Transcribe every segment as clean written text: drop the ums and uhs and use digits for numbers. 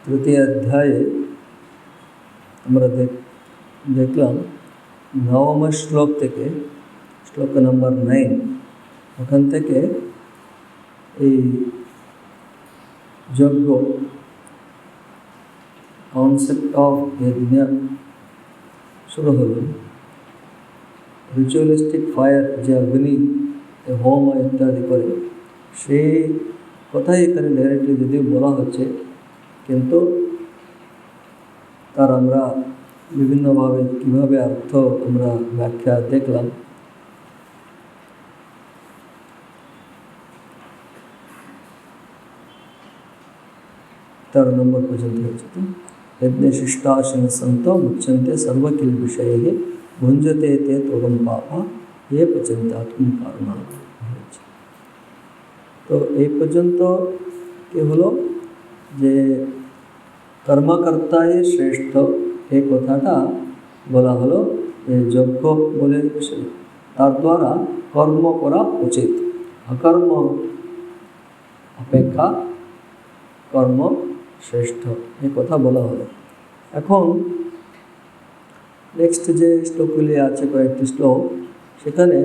তৃতীয় অধ্যায়ে আমরা দেখলাম নবম শ্লোক থেকে শ্লোক নম্বর 9 ওখান থেকে এই যজ্ঞ কনসেপ্ট অফ যজ্ঞ শুরু হলো। রিচুয়ালিস্টিক ফায়ার যে অগ্নি হোম ইত্যাদি করে সেই কথাই এখানে ডাইরেক্টলি যদিও বলা হচ্ছে, কিন্তু তার আমরা বিভিন্নভাবে কীভাবে অর্থ আমরা ব্যাখ্যা দেখলাম। तेरह नंबर पर्यंत होती यज्ञशिष्टाशन संतो मुच्यन्ते सर्वकिल विषय भुंजते ते तोगम पापा ये पचंतात्म कारणा। तो এই পর্যন্ত কি হলো যে কর্মকর্তাই শ্রেষ্ঠ, এই কথাটা বলা হলো। যজ্ঞ বলে তার দ্বারা কর্ম করা উচিত, অকর্ম অপেক্ষা কর্ম শ্রেষ্ঠ, এই কথা বলা হলো। এখন নেক্সট যে শ্লোকগুলি আছে কয়েকটি শ্লোক, সেখানে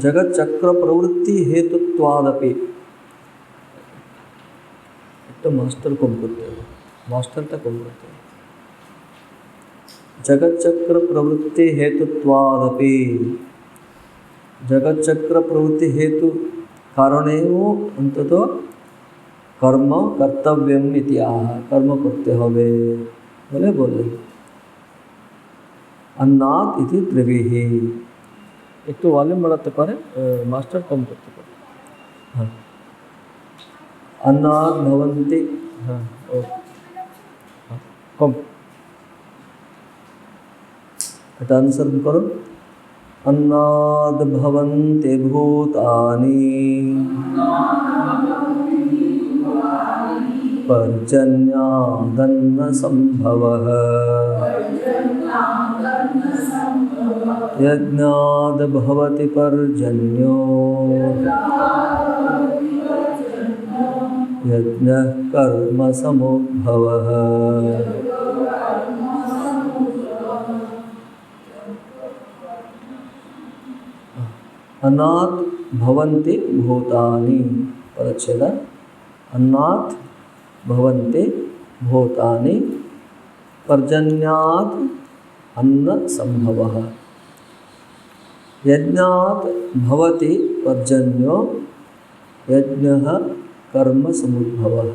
জগৎচক্র প্রবৃত্তি হেতুত্বাদপি, একটা মাস্টার কম করতে হবে, মাস্টারটা কম করতে হবে। जगच्चक्र प्रवृत्ति हेतुत्वादपि, जगच्चक्र प्रवृत्ति हेतु कारणेव अंततो कर्म कर्तव्यम इति आह, कर्म करते होबे बोले बोले। अन्नात् इति त्रिभिः, একটু ভলিউম বাড়াতে পারে, মাস্টার কম করতে পারে। হ্যাঁ, अन्नात् भवन्ति, হ্যাঁ ও কম, এটা অনুসরণ করো। अन्नाद् भवन्ति भूतानि पर्जन्यादन्न सम्भवः, यज्ञाद् भवति पर्जन्यो यज्ञः कर्म समुद्भवः। अन्नात् भवन्ति भूतानि, पदच्छेद। अन्नात् भवन्ति भूतानि पर्जन्यात् अन्न संभवः, यज्ञात् भवति पर्जन्यो यज्ञः कर्म समुद्भवः।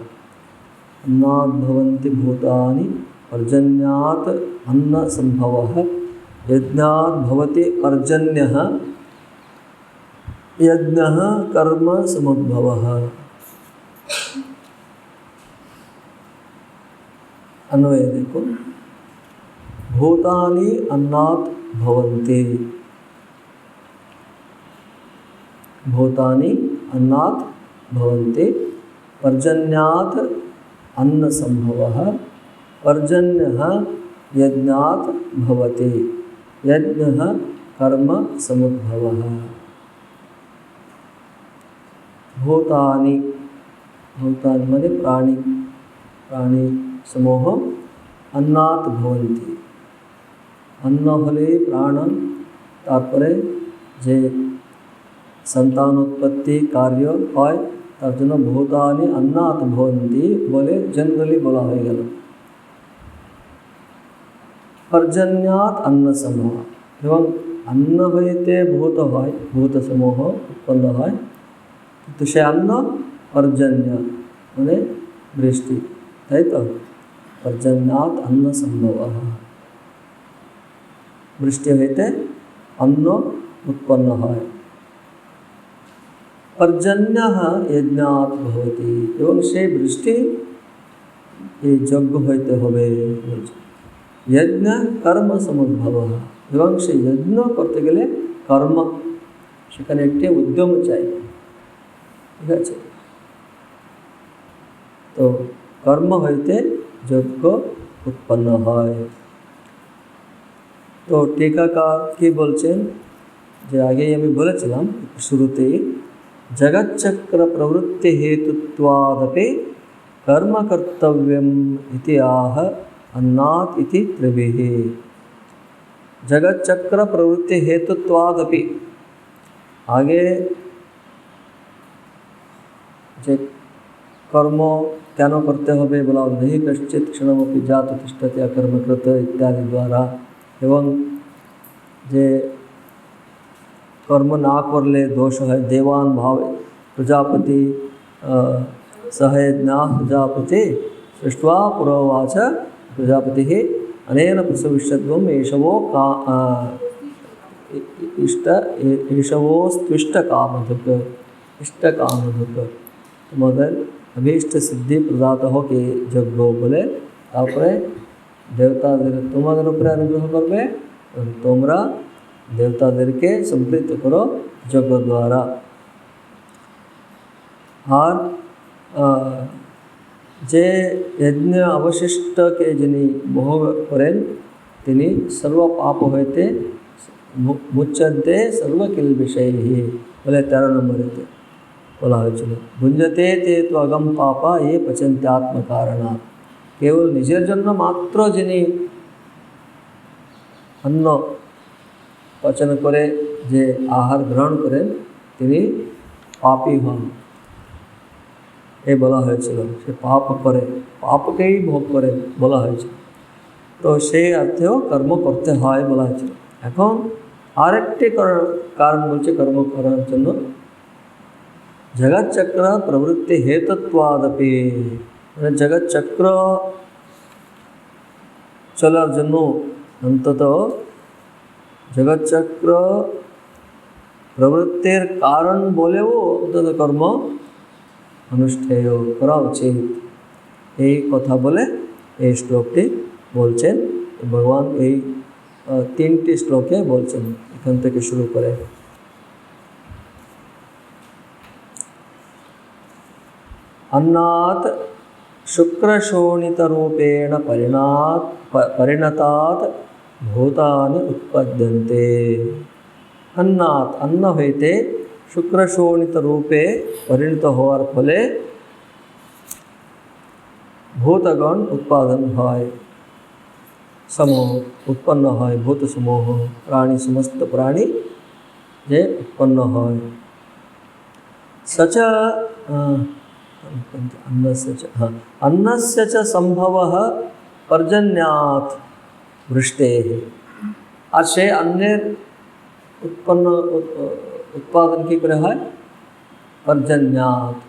अन्नात् भवन्ति भूतानि पर्जन्यात् अन्न संभवः, यज्ञात् भवति पर्जन्यः यज्ञः कर्म समुद्भवः। अन्वय देखो, भूतानि अन्नात् भवन्ति, भूतानि अन्नात् भवन्ति पर्जन्यात् अन्न संभवः, पर्जन्यः यज्ञात् भवति, यज्ञः कर्म समुद्भवः। भूतानि, भूतानि माने प्राणी, प्राणी समूह। अन्नात् भवन्ति, अन्न हले प्राण, तारपरे जे संतानोत्पत्ति कार्य হয় তার জন্য ভূতানি अन्नात् भवन्ति বলে জেনারেলি বলা হয়ে গেল। पर्जन्यात् अन्न समूह, এবং अन्न হইতে ভূত হয়, ভূত সমূহ উৎপন্ন হয়, কিন্তু সে अन्न पर्जन्य মানে বৃষ্টি, তাই তো। पर्जन्यात् अन्न संभवः, বৃষ্টি হইতে अन्न उत्पन्न হয়। पर्जन्यः यज्ञात् भवति, এবং সেই বৃষ্টি এই যজ্ঞ হইতে হবে। यज्ञ कर्म समुद्भवः, এবং সেই যজ্ঞ করতে গেলে কর্ম, সেখানে একটি উদ্যম চাই, ঠিক আছে। তো কর্ম হইতে যজ্ঞ উৎপন্ন হয়। তো टीकाकार কি বলছেন, যে আগেই আমি বলেছিলাম শুরুতেই जगच्चक्र प्रवृत्ति हेतुत्वादपि कर्म कर्तव्यम इति आह अन्नात् इति त्रिभिः। जगच्चक्र प्रवृत्ति हेतुत्वादपि, आगे जे कर्म केन करते होबे बोला नहीं कश्चित क्षणमपि जात तिष्ठति अकर्मकृत इत्यादि द्वारा, एवं जे कर्म ना करले दोष है। देवान भाव प्रजापति सहयज्ञा प्रजापति सृष्ट्वा पुरोवाच प्रजापति अनेन प्रसविष्यद्वम् एषवो का इष्टकामधुक इष्टकामधुक तुम्हारे अभीष्ट सिद्धि प्रदाता हो कि जग्गो बोले तापरे देवता तुम्हारे ऊपर अनुग्रह करबे और तुमरा देवता के संप्रीत करो जग द्वारा। और जे यज्ञ अवशिष्ट के जिनी भोग करें तिनी सर्व पाप होते मुच्यन्ते सर्व किल विषय ही बोले 13 नंबर है बोला है। चलो भुंजते ते तो अगम पापा ये पचन्ते आत्म कारणा, केवल निजेर जन्म मात्र जिनी अन्न पचन करे जे आहार ग्रहण करें तिनी पापी हन ये बोला है। चलो से पाप करे पाप के ही भोग करे बोला है। तो से अर्थे कर्म करते हैं बोला है। এখন আরেকটি कारण বলছে कर्म করার জন্য जगच्चक्र प्रवृत्ति हेतुत्वादपि, जगच्चक्र चलार जন্য अंतत जगच्चक्र प्रवृत्तिर कारण बोलेও अंतत कर्म अनुष्ठेय करा उचित এই কথা বলে এই শ্লোকটি বলছেন। ভগবান এই 3টি শ্লোকে বলছেন, এখান থেকে শুরু করে। अन्नात् शुक्रशोणितरूपेण परिणतात् भूतानि उत्पद्यन्ते। अन्नात् अन्न होते शुक्रशोणित रूपे परिणत होवार फले भूतगण उत्पादन है, समूह उत्पन्न है, भूत समूह प्राणी समस्त प्राणी जे उत्पन्न है। सच अन्नस्य च संभवः पर्जन्यात् वृष्टेः, और से अन्य उत्पन्न उत्पादन की क्रय है पर्जन्यात्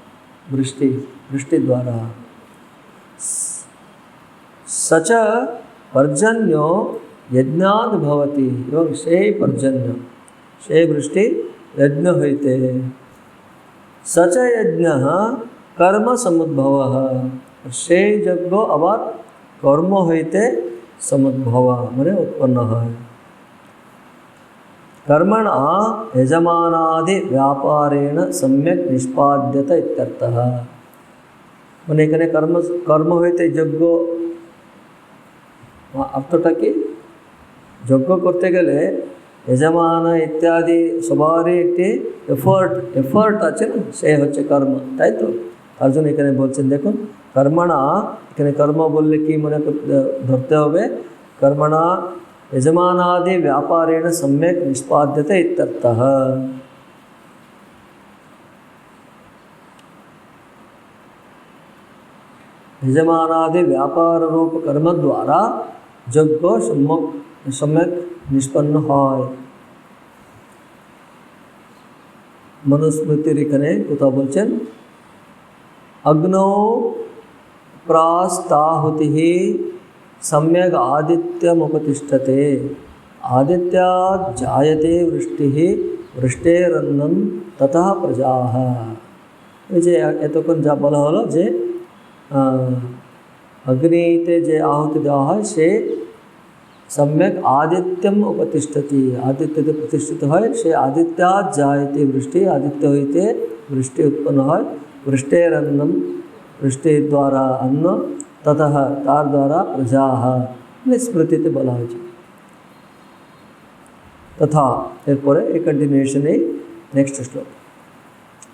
वृष्टि द्वारा। सच पर्जन्यो यज्ञात् भवति, एवं से पर्जन्य से वृष्टि यज्ञ होते। सच यज्ञ कर्म समुद्भव, से यज्ञ आबार कर्म होते समुद्भव माने उत्पन्न है। कर्मणा यजमानादि व्यापारेण सम्यक निष्पाद्यत इत्यर्थः, माने एखाने कर्म होते यज्ञ अर्थटा कि यज्ञ करते गेले यजमान इत्यादि सबारे एक एफर्ट आछे ना, से होच्छे कर्म, ताई तो तार जोन्नो एखाने बोलছেন देखुन कर्मणा, एखाने कर्म बोलले कि मने धरते होबे कर्मणा यजमानादि व्यापारेण सम्यक निष्पाद्यते इत्यर्थः। यजमानादि व्यापार रूप कर्म द्वारा यज्ञ सम्यक निष्पन्न है। मनुस्मृतिर एखाने कथा बोलছেন अग्नौ प्रास्ताहुतिः सम्यक आदित्यमुपतिष्ठते, आदित्यात् जायते वृष्टिः वृष्टेरन्नं ततः प्रजाः। जे एतक्षण जा बला हलो जे अग्निते जे आहुति देওয়া হয় से सम्यक आदित्यम उपतिष्ठति, आदित्य प्रतिष्ठित है, से आदित्यात् जायते वृष्टि, आदित्य होते वृष्टि उत्पन्न है। वृष्टेरन्नम वृष्टि द्वारा अन्न, ततः तार द्वारा प्रजा स्मृति बला है। तथा एरपर ए कंटिन्यूएशन नेक्स्ट श्लोक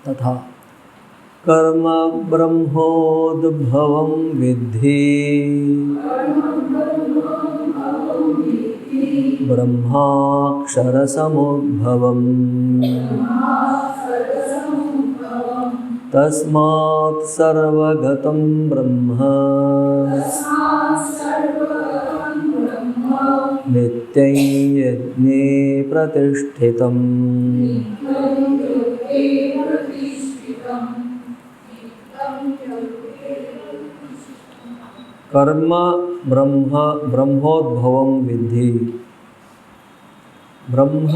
तथा कर्म ब्रह्मोद्भवं विद्धि ब्रह्माक्षरसमुद्भवम् तस्मात् सर्वगतं ब्रह्म नित्यं यज्ञे प्रतिष्ठितम्। कर्म ब्रह्मोद्भवं विद्धि ब्रह्म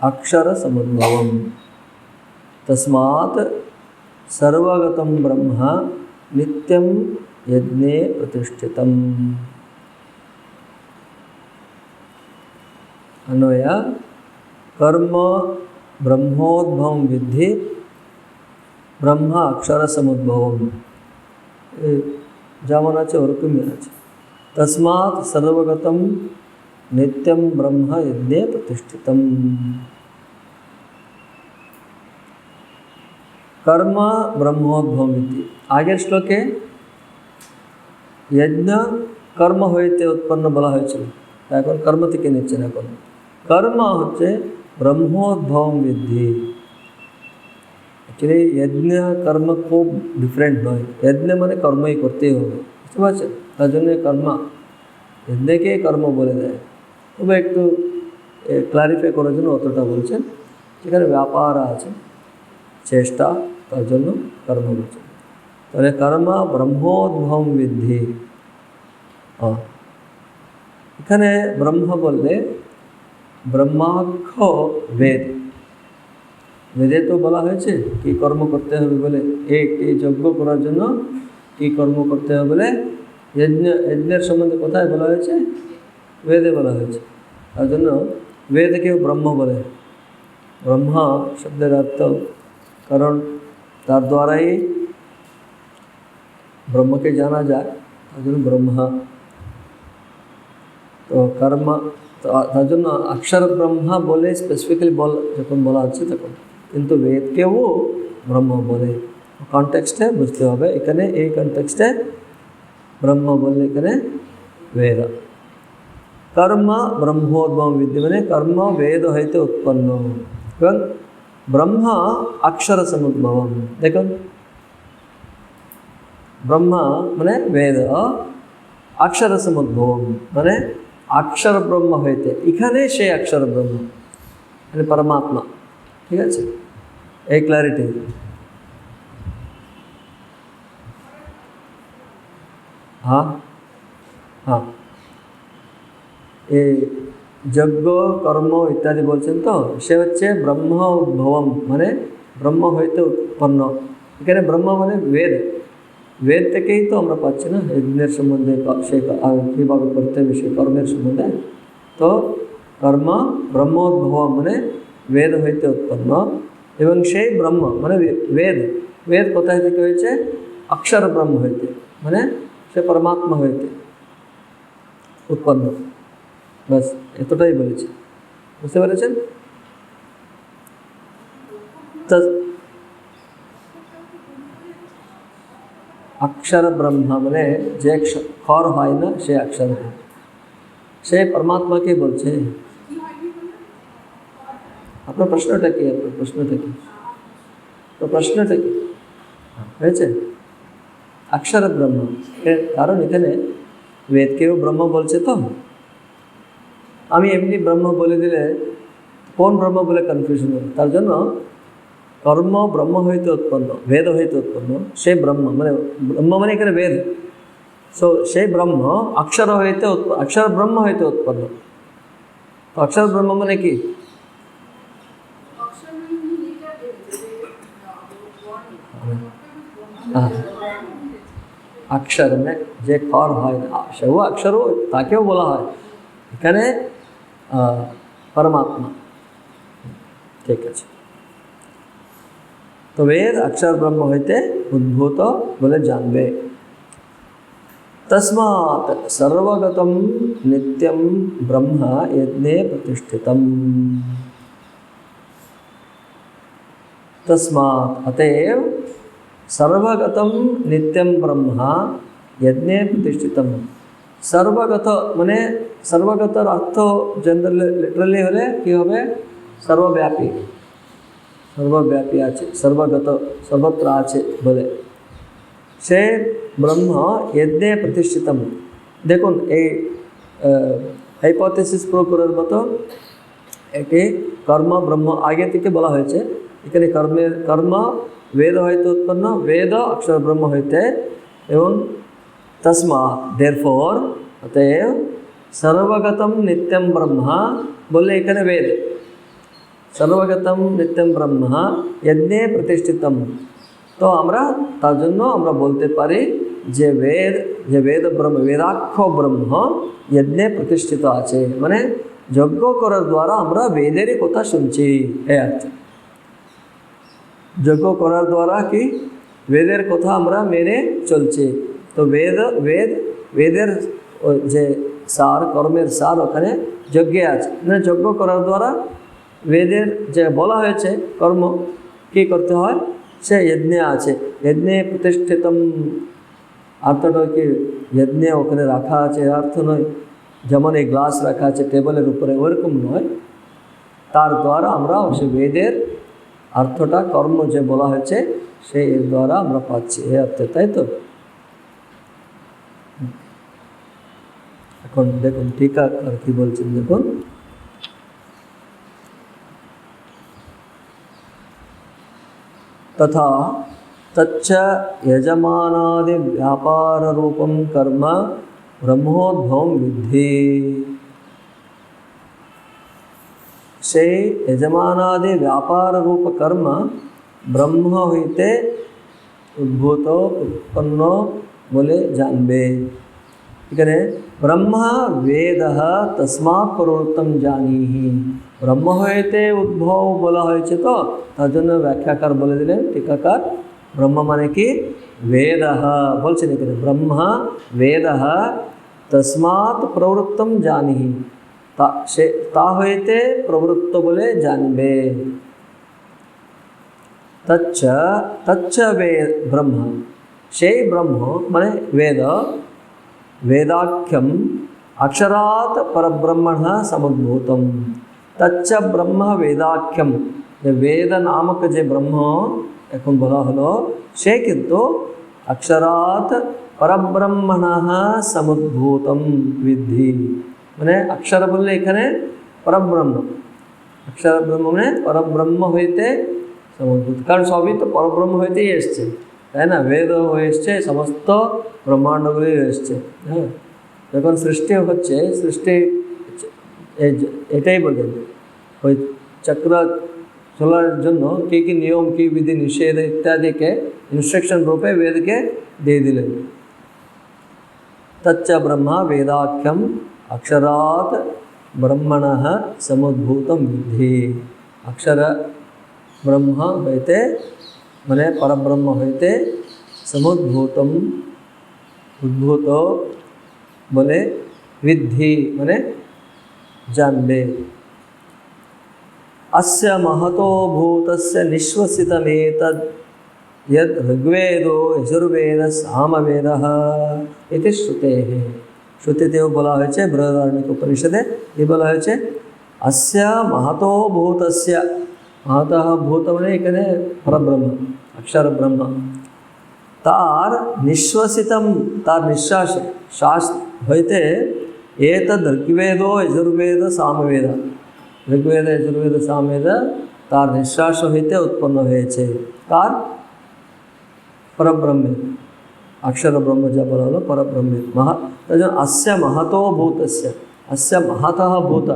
अक्षर समुद्भवम तस्मात् सर्वगतं ब्रह्म नित्यं यज्ञे प्रतिष्ठितम्। अन्वय कर्म ब्रह्मोद्भवं विद्धि ब्रह्म अक्षर समुद्भवम যেমন আছে ওরকমই আছে। তস্মাৎ সর্বগতম নিত্যম ব্রহ্ম যজ্ঞে প্রতিষ্ঠিতম। কর্ম ব্রহ্মোদ্ভবম ইতি। আগের শ্লোকে যজ্ঞ কর্ম হইতে উৎপন্ন বলা হয়েছিল, এখন কর্ম থেকে নিচ্ছেন। এখন কর্ম হচ্ছে ব্রহ্মোদ্ভবম বিদ্ধি। অ্যাকচুয়ালি যজ্ঞ কর্ম খুব ডিফারেন্ট নয়। যজ্ঞ মানে কর্মই করতেই হবে, বুঝতে পারছেন? তার জন্য কর্ম যজ্ঞকে কর্ম বলে দেয়। তবে একটু ক্লারিফাই করার জন্য অতটা বলছেন, সেখানে ব্যাপার আছে চেষ্টা, তার জন্য কর্ম বলছেন। তাহলে কর্ম ব্রহ্মোদ্ভবম বিদ্ধি। এখানে ব্রহ্ম বললে ব্রহ্মাক্ষ বেদ, বেদে তো বলা হয়েছে কি কর্ম করতে হবে বলে। এই যজ্ঞ করার জন্য কি কর্ম করতে হবে বলে যজ্ঞের সম্বন্ধে কোথায় বলা হয়েছে? বেদে বলা হয়েছে। তার জন্য বেদকেও ব্রহ্ম বলে। ব্রহ্মা শব্দের অর্থ, কারণ তার দ্বারাই ব্রহ্মকে জানা যায়, তার জন্য ব্রহ্মা। তো কর্ম, তার জন্য অক্ষর ব্রহ্মা বলে স্পেসিফিক্যালি যখন বলা হচ্ছে তখন, কিন্তু বেদকেও ব্রহ্ম বলে। কনটেক্সটে বুঝতে হবে। এখানে এই কনটেক্সটে ব্রহ্ম বললে এখানে বেদ। কর্ম ব্রহ্মোদ্ভবম বিদ্ধি মানে কর্ম বেদ হইতে উৎপন্ন, এবং ব্রহ্ম অক্ষর সমুদ্ভবম। দেখুন, ব্রহ্ম মানে বেদ, অক্ষর সমুদ্ভবম মানে অক্ষর ব্রহ্ম হইতে, এখানে সেই অক্ষর ব্রহ্ম মানে পরমাত্মা। ঠিক আছে, এই ক্লারিটি। হ্যাঁ হ্যাঁ, এই যজ্ঞ কর্ম ইত্যাদি বলছেন তো, সে হচ্ছে ব্রহ্ম উদ্ভবম মানে ব্রহ্ম হইতে উৎপন্ন। এখানে ব্রহ্ম মানে বেদ, বেদ থেকেই তো আমরা পাচ্ছি না যজ্ঞের সম্বন্ধে, সে কীভাবে করতে হবে সেই কর্মের সম্বন্ধে। তো কর্ম ব্রহ্মোদ্ভবম মানে বেদ হইতে উৎপন্ন, এবং সেই ব্রহ্ম মানে বেদ, বেদ কোথায় থেকে হয়েছে? অক্ষর ব্রহ্ম হইতে, মানে সে পরমাত্মা হইতে উৎপন্ন। বাস এতটাই বলেছে, বুঝতে পেরেছেন? অক্ষর ব্রহ্ম মানে যে খর হয় না সে অক্ষর হয়, সে পরমাত্মাকে বলছে। আপনার প্রশ্নটা কি? আপনার প্রশ্নটা কি? তো প্রশ্নটা কি হয়েছে? অক্ষর ব্রহ্ম, কারণ এখানে বেদকেও ব্রহ্ম বলছে। তো আমি এমনি ব্রহ্ম বলে দিলে কোন ব্রহ্ম বলে কনফিউশন হবে। তার জন্য কর্ম ব্রহ্ম হইতে উৎপন্ন, বেদ হইতে উৎপন্ন, সেই ব্রহ্ম মানে ব্রহ্ম মানে এখানে বেদ। সো সেই ব্রহ্ম অক্ষর হইতে অক্ষর ব্রহ্ম হইতে উৎপন্ন। তো অক্ষর ব্রহ্ম মানে কি? অক্ষর মানে যে খর হয় না সেও অক্ষরও, তাকেও বলা হয় এখানে পরমাত্মা। ঠিক আছে, তো বেদ অক্ষর ব্রহ্ম হইতে উদ্ভূত বলে জানবে। তস্মাৎ সর্বগতম নিত্যম ব্রহ্ম যজ্ঞে প্রতিষ্ঠিতম। तस्मात् अतएव सर्वगतं नित्यं ब्रह्म यज्ञे प्रतिष्ठितम। सर्वगत माने सर्वगतर अर्थ जनरल लिटरली हले कि होबे सर्वव्यापी, सर्वव्यापी आछे, सर्वगत सर्वत्र आछे बोले से ब्रह्म यज्ञे प्रतिष्ठितम। देखुन এই হাইপোথিসিস প্রুভ করার মতো একে কর্ম ব্রহ্ম আগে থেকে বলা হয়েছে। এখানে কর্মের কর্ম वेद হইতে উৎপন্ন, वेद अक्षर ब्रह्म হইতে এবং तस्मात् देयरफॉर अतएव सर्वगतम नित्यम ब्रह्म बोले এখানে वेद सर्वगतम नित्यम ब्रह्म यज्ञे प्रतिष्ठितम। तो আমরা তার জন্য আমরা বলতে পারি যে वेद ब्रह्म वेदाक्ष ब्रह्म यज्ञे प्रतिष्ठित আছে, মানে যজ্ঞ করার দ্বারা আমরা বেদেরই কথা শুনছি এই অর্থে। যজ্ঞ করার দ্বারা কি বেদের কথা আমরা মেনে চলছি। তো বেদের যে সার কর্মের সার ওখানে যজ্ঞে আছে, মানে যজ্ঞ করার দ্বারা বেদের যে বলা হয়েছে কর্ম কি করতে হয় সে যজ্ঞে আছে। যজ্ঞে প্রতিষ্ঠিতম অর্থটা কি যজ্ঞে ওখানে রাখা আছে অর্থ নয়, যেমন এই গ্লাস রাখা আছে টেবিলের উপরে ওরকম নয়। তার দ্বারা আমরা সে বেদের অর্থটা কর্ম যে বলা হয়েছে সেই দ্বারা আমরা পাচ্ছি এই অর্থে, তাই তো। এখন দেখুন টিকা আর কি বলছেন দেখুন, तथा तच्च यजमानादि व्यापार रूपम कर्म ब्रह्मोद्भवम विद्धि। से यजमानादि व्यापार रूप कर्म ब्रह्म हईते उद्भूत उत्पन्न बोले जानबे। इकने ब्रह्म वेद तस्मात् प्रवृत्तम जानीहि। ब्रह्म हईते उद्भव बोला হয়েছে তো তার জন্য ব্যাখ্যাকার বলে দিলেন टीकाकार ब्रह्म माने कि वेद बोलছেন এখানে ब्रह्म वेद तस्मात् प्रवृत्तम जानीहि, ता हईते प्रवृत्त बोले जानबे। तच्च ब्रह्म से ब्रह्म माने वेद वेदाख्यम अक्षरात् परब्रह्मण समुद्भूतम। तच्च ब्रह्म वेदाख्यम वेद नामक जे ब्रह्म এখন বলা হলো সে কিন্তু अक्षरात् परब्रह्मण समुद्भूतम विद्धि। মানে अक्षर বললে এখানে परब्रह्म, अक्षर ब्रह्म মানে परब्रह्म হইতে সমুদ্ভূত, কারণ সবই তো পরব্রহ্ম হইতেই এসছে তাই না। বেদ হয়ে এসছে, সমস্ত ব্রহ্মাণ্ডগুলি এসছে। হ্যাঁ, যখন সৃষ্টি হচ্ছে সৃষ্টি এটাই বলেন ওই চক্র চলার জন্য কী কী নিয়ম কী বিধি নিষেধ ইত্যাদিকে ইনস্ট্রাকশন রূপে বেদকে দিয়ে দিলেন। तच्च ब्रह्म वेदाख्यम अक्षरात् ब्रह्मणः समुद्भूतम विद्धि। अक्षर ब्रह्म हईते माने परब्रह्म हईते समुद्भूतम उद्भूत बोले विद्धि माने जानबे। अस्य महतो भूतस्य निश्वसितमेतद् यद् ऋग्वेदो यजुर्वेद सामवेदः इति श्रुतेः। श्रुतितेও বলা হয়েছে বৃহদারণ্যক উপনিষদে এই বলা হয়েছে अस्य महतो भूतस्य। महतः भूत মানে এখানে পরব্রহ্ম अक्षर ब्रह्म तार निश्वसितम तार निश्वास श्वास হইতে एतद् ऋग्वेदो यजुर्वेद सामवेद। ऋग्वेद यजुर्वेद सामवेद तार निश्वास হইতে उत्पन्न হয়েছে কার परब्रह्म अक्षर ब्रह्म जा বলা হলো परब्रह्म महा। अस्य महतो भूतस्य अस्य महतः भूत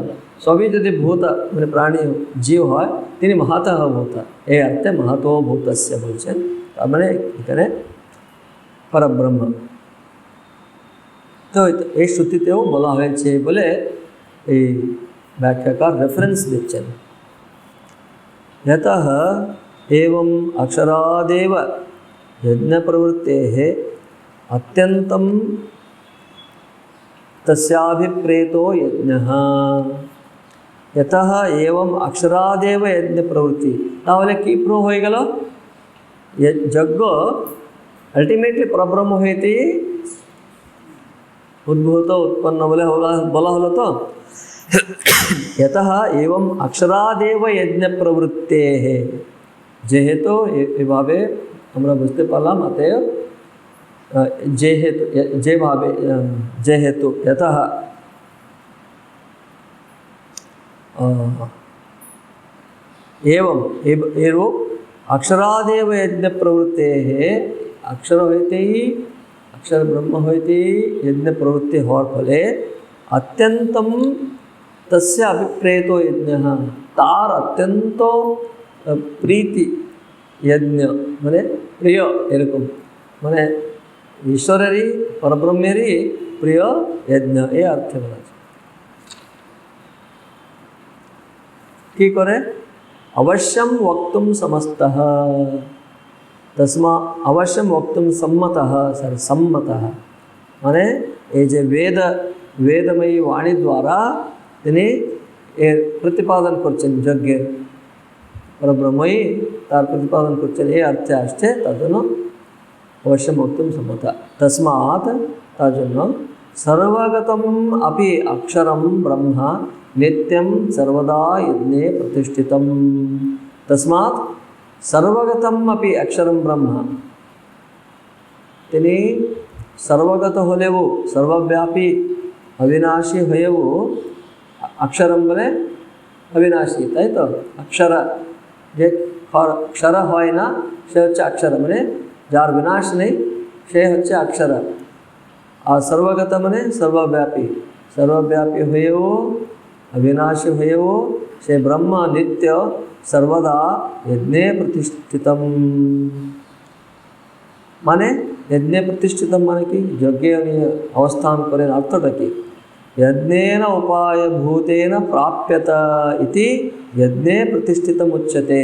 सभी यदि भूत মানে प्राणी जीव হয় তিনি महतः भूत এই অর্থে महतो भूतस्य বলছেন, তার মানে এখানে परब्रह्म। তো এই শ্রুতিতেও বলা হয়েছে বলে এই व्याख्याकार रेफरेंस दिच्छन्। यतः एवं अक्षरादेव यज्ञप्रवृत्तेः अत्यन्तं तस्याभिप्रेतो यज्ञः। यतः एवं अक्षरादेव यज्ञ प्रवृत्ति ताहले कि प्रूव हो गलो यज्ञ अल्टीमेटली परब्रह्म होती उद्भूत उत्पन्न बोला हलो तो यतः एवं अक्षरादेव यज्ञ प्रवृत्ते जेहेतु भावे हमरा बुझते पारलाम अतएव जे भावे जेहेतु यतः एवं अक्षरादेव यज्ञ प्रवृत्ते अक्षर होते ही अक्षर ब्रह्म होते यज्ञ प्रवृत्ति होर फले अत्यंतम तस्य अभिप्रेतो यज्ञ तार अत्यंतो प्रीति यज्ञ माने प्रिय एरकम माने ईश्वररी परब्रह्मेरी प्रिय यज्ञ ये अर्थ बोला कि करे अवश्यम वक्तुम समस्तः तस्मा अवश्यम वक्तुम सम्मतः सर सम्मतः माने ये जे वेदमयी वाणी द्वारा तिनी प्रतिपादन करछेन यज्ञ परब्रह्मयी तार प्रतिपादन करछेन ये अर्थ अस्ते तदनु अवश्यम वक्तुम सम्मतः तस्मात् तजन्य सर्वगतम अपि अक्षरम ब्रह्म नित्यं सर्वदा यज्ञे प्रतिष्ठितं तस्मात् सर्वगतम अपि अक्षरम ब्रह्म तिनी सर्वगत होलेवु सर्वव्यापी अविनाशी होयेवु अक्षरम बोले अविनाशी ताई तो अक्षर जे अक्षर होय ना से होच्छे अक्षर माने जार विनाश नहीं से होच्छे अक्षर आ सर्वगत माने सर्वव्यापी होयेवु अविनाशी होयेवु से ब्रह्म नित्य सर्वदा यज्ञे प्रतिष्ठितम माने यज्ञे प्रतिष्ठितम माने कि यज्ञ अवस्थान करें अर्थटा कि यज्ञेन उपाय भूतेन प्राप्यत इति यज्ञे प्रतिष्ठितम उच्यते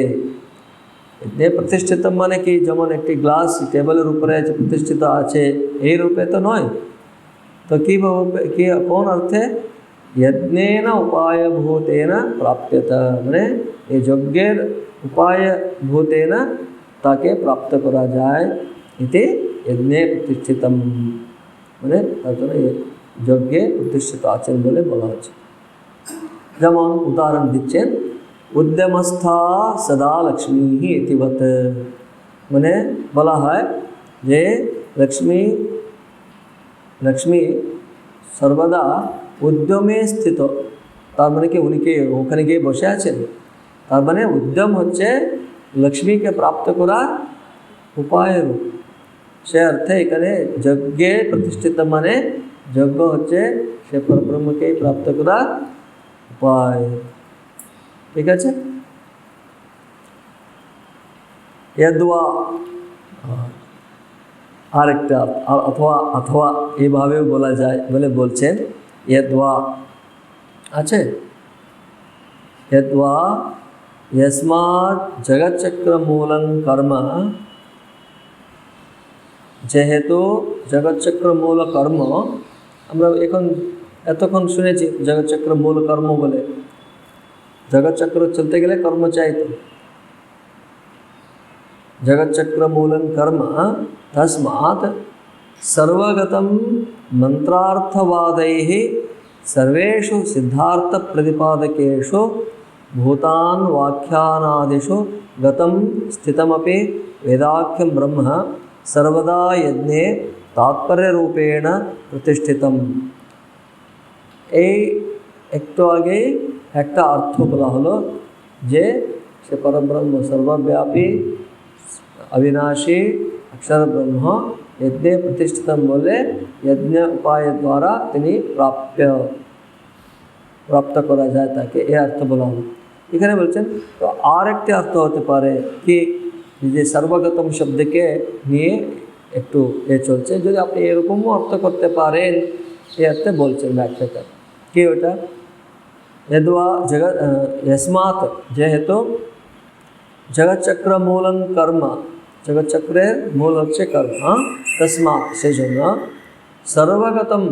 यज्ञे प्रतिष्ठितम माने कि जेमन एक ग्लास टेबलेर उपरे प्रतिष्ठित आछे এই रूपे तो नय तो कि कोन अर्थे यज्ञेन उपाय भूतेन प्राप्यत माने ये यज्ञेर उपाय भूतेन ताके प्राप्त करा जाए इति यज्ञे प्रतिष्ठितम माने तार यज्ञे प्रतिष्ठित आचरण बोले बला हच्छे जेमन उदाहरण दिच्छेन उद्यमस्था सदा लक्ष्मी इतिवत माने बला है जे लक्ष्मी सर्वदा उद्यमे स्थित तार माने कि उनके ओखाने गিয়ে বসে আছেন तार माने उद्यम হচ্ছে लक्ष्मी के प्राप्त করার उपाय रूप से अर्थ এখানে যজ্ঞে प्रतिष्ठित माने যজ্ঞ হচ্ছে সে পরব্রহ্মকে प्राप्त করার उपाय ठीक আছে यद्वा আরেকটা अथवा এইভাবেও বলা যায় বলে বলছেন यद्वा আছে यद्वा यस्मात् जगच्चक्र मूलं कर्म जेहेतु जगच्चक्र मूल कर्म আমরা এখন এতক্ষণ শুনেছি जगच्चक्र मूल कर्म বলে जगच्चक्र चलते গেলে कर्म চাই তো जगच्चक्र मूलं कर्म तस्मात् सर्वगतं मंत्रार्थवादैः सर्वेषु सिद्धार्थ प्रतिपादकेषु भूतान् वाक्यानादिषु गतं स्थितमपि वेदाख्यं ब्रह्म सर्वदा यज्ञे तात्पर्य रूपेण प्रतिष्ठितम् एक तो आगे एक अर्थ बला हलो जे से परब्रह्म सर्वव्यापी अविनाशी अक्षर ब्रह्म यज्ञ प्रतिष्ठित बोले यज्ञ उपाय द्वारा तिनी प्राप्त करा जाए ताके ये अर्थ बला हलो এখানে বলছেন তো আর একটা अर्थ হতে পারে कि যে सर्वगतम शब्द के নিয়ে একটু এ চলছে যদি আপনি এরকমও अर्थ করতে পারেন এই অর্থে বলছেন ব্যাখ্যাকার কি ওটা यद्वा जगत यस्मात् जेहेतु जगच्चक्र मूलं कर्म जगच्चक्रे मूल हच्छे कर्म तस्मात् सेजন্য सर्वगतं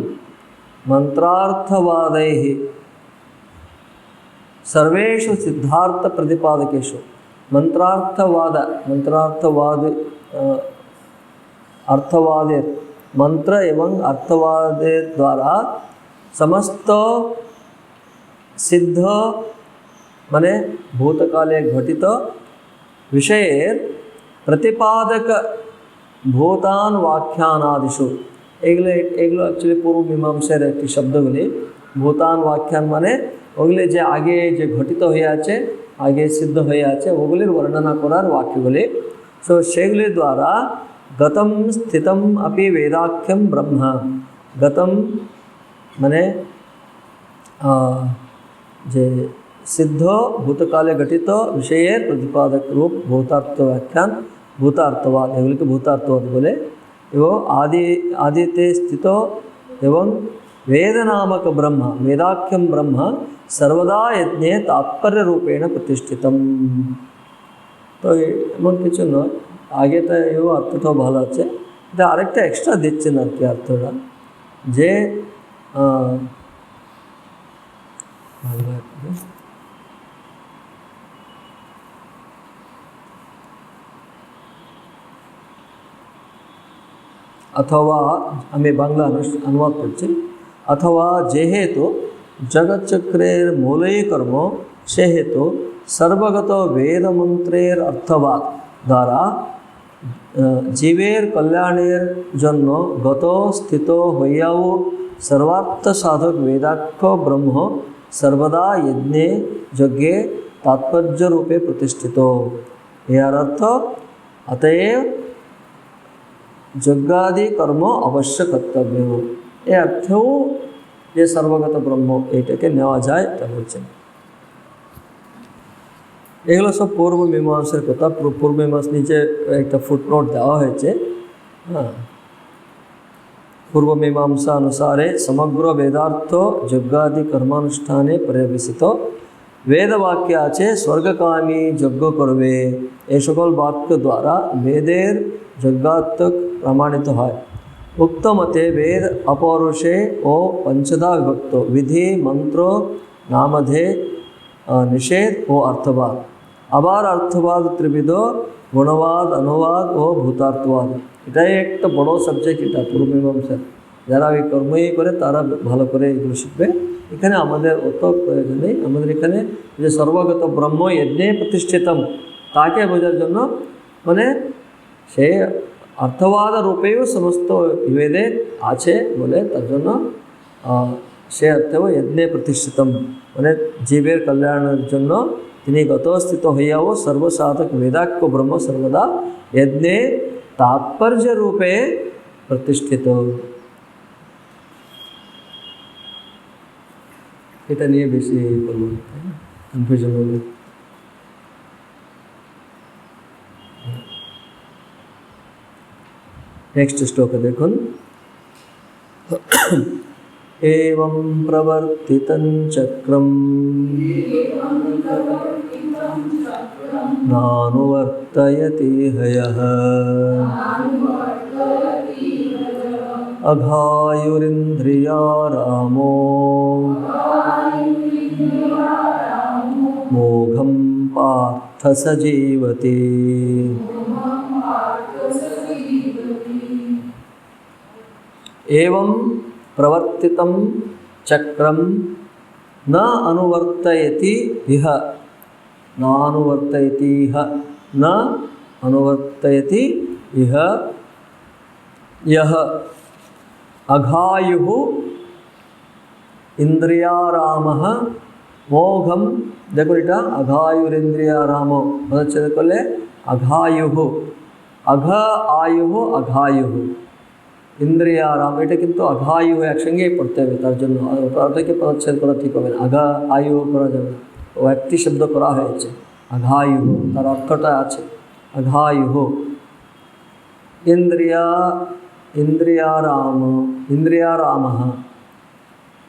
मंत्रार्थवादैः सर्वेषु सिद्धार्थ प्रतिपादकेषु मंत्रार्थवाद अर्थवादे मंत्र एवं अर्थवादे द्वारा समस्त सिद्ध माने भूतकाले घटित विषय प्रतिपादक भूतान व्याख्यानादिषु एगले एक्चुअली पूर्व मीमांसार एक शब्दगुली भूतान व्याख्यान माने ओगले जे आगे जे घटित हये आछे आगे सिद्ध हये आछे ओगुलिर वर्णना करार वाक्यगुली सो सेगुली द्वारा गतम स्थितम अपि वेदाख्यम ब्रह्म गतम माने जे सिद्ध भूतकाले घटित विषय प्रतिपादक रूप भूतार्थ व्याख्यान भूतार्थवाद एगुली के भूतार्थवाद बोले वो आदिते स्थितो एवं वेद नामक ब्रह्म वेदाख्यम ब्रह्म सर्वदा यज्ञे तात्पर्य रूपेण प्रतिष्ठितम तो एमन किछु नय आगे तो यो अर्थ तो भालो आछे এটা আরেকটা এক্সট্রা দিচ্ছেন আর কি অর্থটা যে अथवा हमें बांग्ला अनुवाद करছি अथवा जेहेतु जगच्चक्रेर मूले कर्म सेहेतु सर्वगत वेद मंत्रेर अर्थवाद द्वारा जीवेर कल्याणेर जन्य गत स्थित हইয়াও सर्वार्थ साधक वेदाख्य ब्रह्म सर्वदा यज्ञे यज्ञे तात्पर्य रूपे प्रतिष्ठित यार अर्थ अतएव यज्ञादि कर्म अवश्य कर्तव्य ए अर्थेও যে सर्वगत ब्रह्म এটাকে নেওয়া যায় তা বলছেন এগুলো সব পূর্ব মীমাংসার কথা পূর্ব মীমাংসা নিচে একটা ফুটনোট দেওয়া হয়েছে হ্যাঁ पूर्व मीमांसा अनुसारे समग्र वेदार्थ यज्ञादि कर्मानुष्ठाने पर्यवसित वेदवाक्य आछे स्वर्गकामी यज्ञ करबे ए सकल वाक्य द्वारा वेदेर यज्ञात्मक प्रमाणित है उक्त मते वेद अपौरुषे ओ पंचदा विभक्त विधि मंत्र नामधे निषेध ओ अर्थवाद आबार अर्थवाद त्रिविध गुणवाद अनुवाद ओ भूतार्थवाद এটাই একটা বড় সাবজেক্ট এটা পূর্ব মীমাংসা যারা এই কর্মই করে তারা ভালো করে এগুলো শিখবে এখানে আমাদের অত প্রয়োজন নেই আমাদের এখানে যে সর্বগত ব্রহ্ম যজ্ঞে প্রতিষ্ঠিতম তাকে বোঝার জন্য মানে সে অর্থবাদ রূপেও সমস্ত বেদে আছে বলে তার জন্য সে অর্থেও যজ্ঞে প্রতিষ্ঠিতম মানে জীবের কল্যাণের জন্য তিনি গতস্থিত হইয়াও সর্বসাধক वेदाख्य ब्रह्म सर्वदा यज्ञे तात्पर्य रूपे प्रतिष्ठित এটা নিয়ে বেশি কনফিউশন হবে नेक्स्ट श्लोक देखुन एवं प्रवर्तितं चक्रं नानुवर्तयति हयः अघायुरिन्द्रिया रामो मोघं पार्थ स जीवति एवं प्रवर्तितं चक्रं न अनुवर्तयति इह नानुवर्तयति इह न अनुवर्तयति इह यह अघायुः इंद्रियारामः मोघम देखो इटा अघायुरिंद्रियारामो मोदले अघायुः अघ आयुः अघायुः इंद्रियाराम এটা কিন্তু अघायु একসঙ্গে পড়তে হবে তার জন্য অপরাধকে পরিচ্ছেদ করা ঠিক হবে না अघा आयु করা যাবে ও একটি শব্দ করা হয়েছে अघायु তার অর্থটা আছে अघायु इंद्रियारामः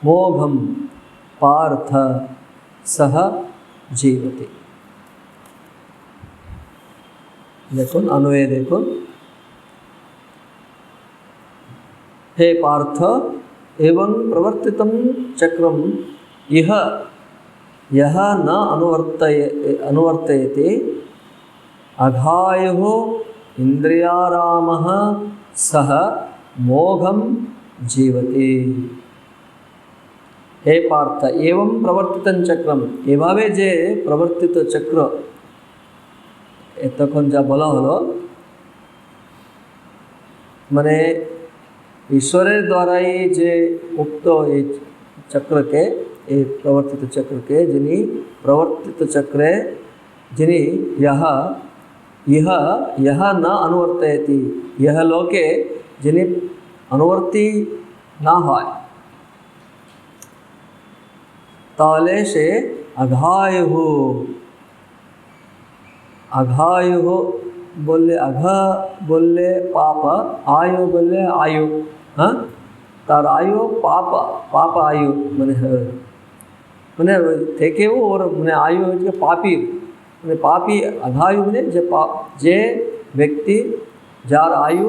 मोघम पार्थ सह जीवति देखो अन्वय देखो हे पार्थ एवं प्रवर्तितं चक्रम इह यह न अनुवर्तयते अघायुः इंद्रियारामः सह मोघम जीवति। हे पार्थ एवं प्रवर्तितं चक्रम एभावे जे प्रवर्तित चक्र एतक्षण जा बला हलो माने ईश्वरेर द्वाराई जे उक्त चक्र के प्रवर्तित चक्र के जिनी प्रवर्तित चक्रे जिनी यह न अनुवर्तयति यह लोके जिनी अनुवर्ती ना হয় ताले से अघायुः बोले अघा बोले पाप आयु बोले आयु हाँ तार आयु पाप आयु मैंने थे वो और मैंने आयु पापी मैंने पापी अघायु मैंने जे व्यक्ति जार आयु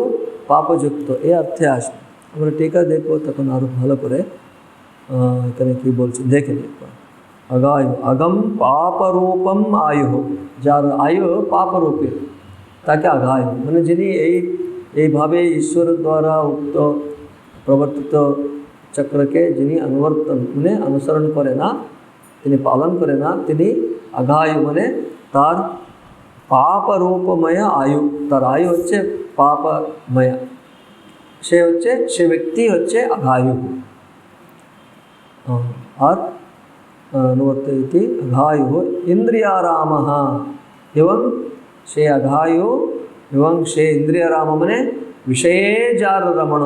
पापयुक्त ये अर्थे आसे हमारे टीका देखो तक भलो करे कि बोल देखे अगायु अगम पाप रूपम आयु जार आयु पाप रूपी ताके अगायु मैंने जिनी ये भावे ईश्वर द्वारा उक्त प्रवर्तित चक्र के जिनी अनुवर्तन मैंने अनुसरण करे ना तिनी पालन करे ना तिनी अगायु मैंने तार पाप रूपमय आयु तार आयु होच्छे पापमय से होच्छे से व्यक्ति होच्छे अगायु और अनुवर्तयति अघायुः इंद्रियारामः एवं से अघायु एवं से इंद्रियाराम मने विषये जार रमण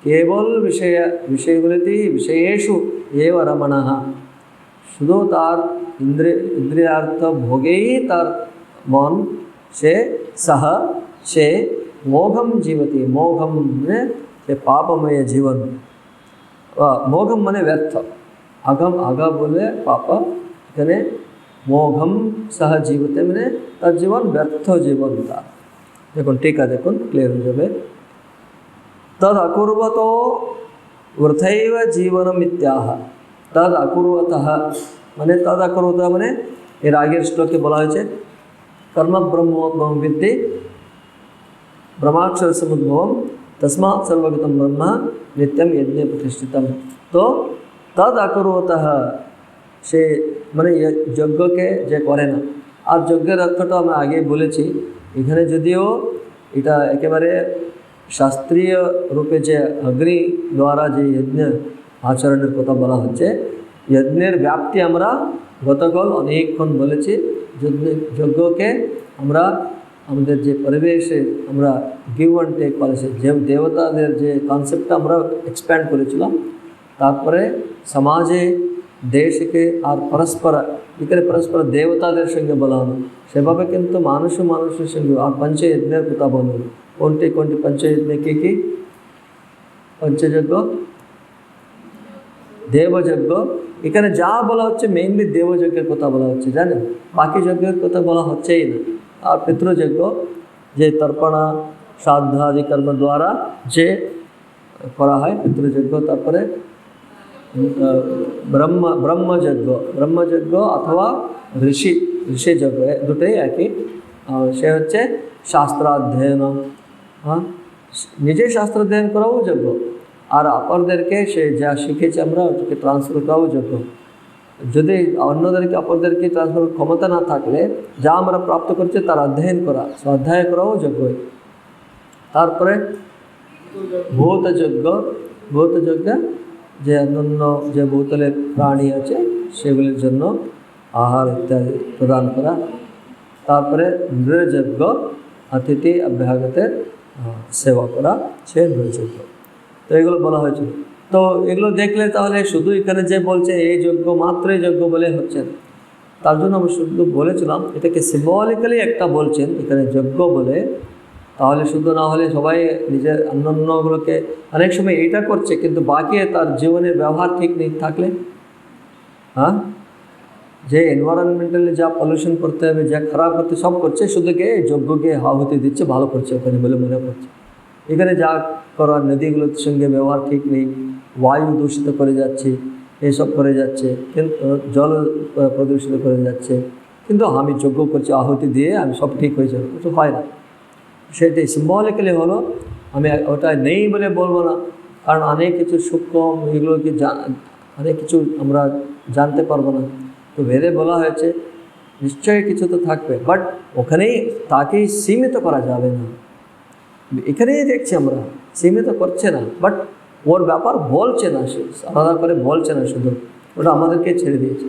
केवल विषय विषयेषु एव रमणः शुद्ध तार इंद्रियार्थ भोगे ही तार मन से सह से मोघम जीवति मोघम ने से पापमय जीवन मोघम मने व्यर्थ अगम आगा बोले पाप इतने मोघम सह जीवते मैंने तर जीवन व्यर्थ जीवन था देखो टीका देखो क्लियर हो जाए तद अकुर्वतो वृथैव जीवनम इत्याह तद अकुर्वतः माने तद अकुर्वतः माने एर आगे श्लोके बोला है कर्म ब्रह्मोद्भवं विद्धि ब्रह्माक्षर समुद्भवम तस्मात् सर्वगतं ब्रह्म नित्यम यज्ञे प्रतिष्ठितम तो तद अकुर्वतः से माने यज्ञ के जे करे ना और यज्ञर अर्थटा मैं आगे बोलेছি এখানে যদিও এটা একেবারে शास्त्रीय रूपे जे अग्नि द्वारा जे यज्ञ आचरणের কথা বলা হচ্ছে यज्ञের व्याप्ति আমরা গতকাল অনেকক্ষণ বলেছি যজ্ঞকে আমরা আমাদের যে পরিবেশে আমরা গিভ অ্যান্ড টেক পলিসি যে দেবতাদের যে কনসেপ্টটা আমরা এক্সপ্যান্ড করেছিলাম তারপরে সমাজে দেশকে আর পরস্পর এখানে পরস্পর দেবতাদের সঙ্গে বলা হলো সেভাবে কিন্তু মানুষের সঙ্গে আর পঞ্চযজ্ঞের কথা বলা হলো কোনটি কোনটি পঞ্চযজ্ঞ কি পঞ্চযজ্ঞ দেবযজ্ঞ এখানে যা বলা হচ্ছে মেইনলি দেবযজ্ঞের কথা বলা হচ্ছে জানেন বাকি যজ্ঞের কথা বলা হচ্ছেই না আর পিতৃযজ্ঞ যে তর্পণা শ্রাদ্ধ আদি কর্ম দ্বারা যে করা হয় পিতৃযজ্ঞ তারপরে ब्रह्मयज्ञ अथवा ऋषियज्ञ दुटोई একই সে হচ্ছে শাস্ত্রাধ্যয়ন নিজে শাস্ত্রাধ্যয়ন করাও যজ্ঞ আর অপরদেরকে সে যা শিখেছে আমরা ওটাকে ট্রান্সফার করাও যজ্ঞ যদি অন্যদেরকে অপরদেরকে ট্রান্সফার ক্ষমতা না থাকলে যা আমরা প্রাপ্ত করছি তার অধ্যয়ন করা স্বাধ্যায় করাও যজ্ঞ তারপরে ভূতযজ্ঞ যে অন্যান্য যে ভূতলে প্রাণী আছে সেগুলির জন্য আহার ইত্যাদি প্রদান করা তারপরে নৃযজ্ঞ অতিথি অভ্যাগতের সেবা করা সে নৃযজ্ঞ তো এগুলো বলা হয়েছিল তো এগুলো দেখলে তাহলে শুধু এখানে যে বলছে এই যজ্ঞ মাত্রই যজ্ঞ বলে হচ্ছে তার জন্য আমি শুধু বলেছিলাম এটাকে সিম্বলিক্যালি একটা বলছেন এখানে যজ্ঞ বলে তাহলে শুধু না হলে সবাই নিজের অন্যান্যগুলোকে অনেক সময় এইটা করছে কিন্তু বাকি তার জীবনের ব্যবহার ঠিক নেই থাকলে হ্যাঁ যে এনভায়রনমেন্টালি যা পলিউশন করতে হবে যা খারাপ করতে সব করছে শুধু গিয়ে যজ্ঞকে আহুতি দিচ্ছে ভালো করছে ওখানে বলে মনে করছে এখানে যা করার নদীগুলোর সঙ্গে ব্যবহার ঠিক নেই বায়ু দূষিত করে যাচ্ছে এইসব করে যাচ্ছে, কিন্তু জল প্রদূষিত করে যাচ্ছে, কিন্তু আমি যজ্ঞ করছি, আহুতি দিয়ে আমি সব ঠিক হয়ে যাবে, কিছু হয় না। সেটাই সিম্বলিক্যালি হলো, আমি ওটা নেই বলে বলবো না, কারণ অনেক কিছু সূক্ষ্ম এগুলোকে অনেক কিছু আমরা জানতে পারবো না। তো বেদে বলা হয়েছে নিশ্চয়ই কিছু তো থাকবে, বাট ওখানেই তাকেই সীমিত করা যাবে না। এখানেই দেখছি আমরা সীমিত করছে না, বাট ওর ব্যাপার বলছে না, সে আলাদা করে বলছে না, শুধু ওটা আমাদেরকে ছেড়ে দিয়েছে।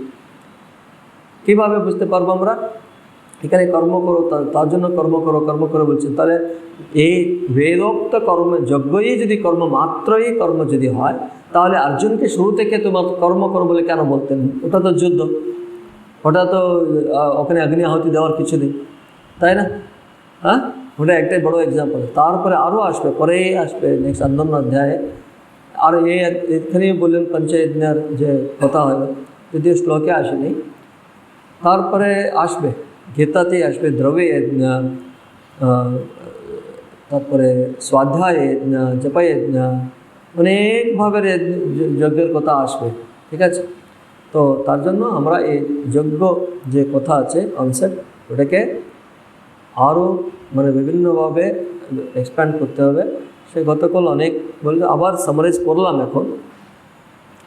কীভাবে বুঝতে পারবো আমরা? এখানে কর্ম করো, তার জন্য কর্ম করো, কর্ম করো বলছে। তাহলে এই বেদোক্ত কর্ম যজ্ঞই যদি কর্ম, মাত্রই কর্ম যদি হয়, তাহলে অর্জুনকে শুরু থেকে তোমার কর্ম করো বলে কেন বলতেন? ওটা তো যুদ্ধ, ওটা তো ওখানে অগ্নি আহুতি দেওয়ার কিছু নেই, তাই না? হ্যাঁ, ওটা একটাই বড় এক্সাম্পল। তারপরে আরও আসবে, পরেই আসবে নেক্সট 11 অধ্যায়ে। আর এখানেই বললেন পঞ্চযজ্ঞের যে কথা হলো, যদিও শ্লোকে আসেনি, তারপরে আসবে গীতাতেই আসবে দ্রব্য যজ্ঞ, তারপরে স্বাধ্যায় যজ্ঞ, জপ যজ্ঞ, অনেকভাবে যজ্ঞের কথা আসবে, ঠিক আছে? তো তার জন্য আমরা এই যজ্ঞ যে কথা আছে কনসেপ্ট, ওটাকে আরও মানে বিভিন্নভাবে এক্সপ্যান্ড করতে হবে। সে গতকাল অনেক বলতে আবার সামারাইজ করলাম এখন,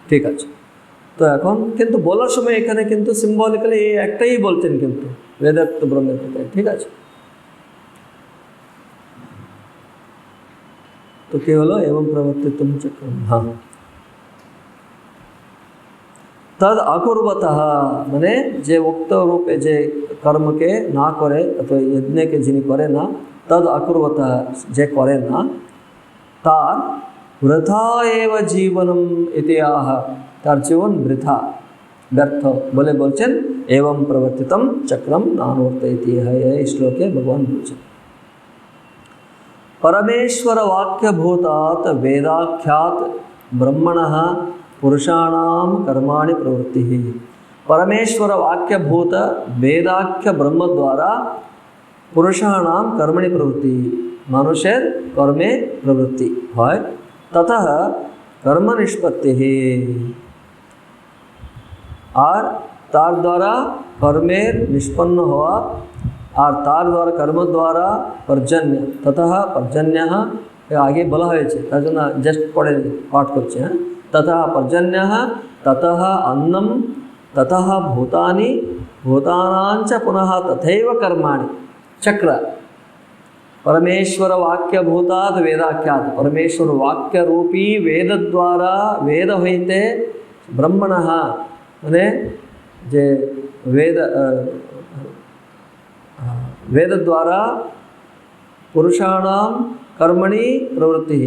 ঠিক আছে? তো এখন কিন্তু বলার সময় এখানে কিন্তু সিম্বলিক্যালি এই একটাই বলতেন কিন্তু বেদান্ত ব্রহ্মের কথা, ঠিক আছে? তো কি হলো? এবং প্রবর্তিতম চক্রম, হ্যাঁ, তদ অকুর্বতঃ, মানে যে উক্ত রূপে যে কর্মকে না করে অথবা যজ্ঞকে যিনি করে না, তদ অকুর্বতঃ, যে করে না, তার বৃথা এব জীবনম ইতি আহ, তার জীবন বৃথা, ব্যর্থ বলে বলছেন। এবং প্রবর্তিতম চক্রম নানুবর্তয়তি, এই শ্লোকে ভগবান বলছেন। परमेश्वर वाक्य भूतात वेदाख्यात ब्रह्मण पुरुषाणाम कर्माणि प्रवृत्ति। परमेश्वर वाक्य भूत वेदाख्य ब्रह्म द्वारा पुरुषाणाम कर्मणि प्रवृत्ति, मनुष्यर कर्मे प्रवृत्ति है। ततः कर्म निष्पत्ति, और तार द्वारा कर्मेर निष्पन्न हुआ, और तार द्वारा कर्म द्वारा पर्जन्य, ततः पर्जन्य आगे बोला है, तार जন্য जस्ट पढ़े पाठ करছে। হ্যাঁ, ततः पर्जन्य, ततः अन्नम, ततः भूतानि, भूतानांच पुनः तथैव कर्माणि, चक्र। परमेश्वर वाक्य भूताद वेदाख्यात, परमेश्वर वाक्य रूपी वेद द्वारा, वेद होते ब्रह्मण, माने जे वेद वेद द्वारा पुरुषाणाम कर्मणि प्रवृत्ति,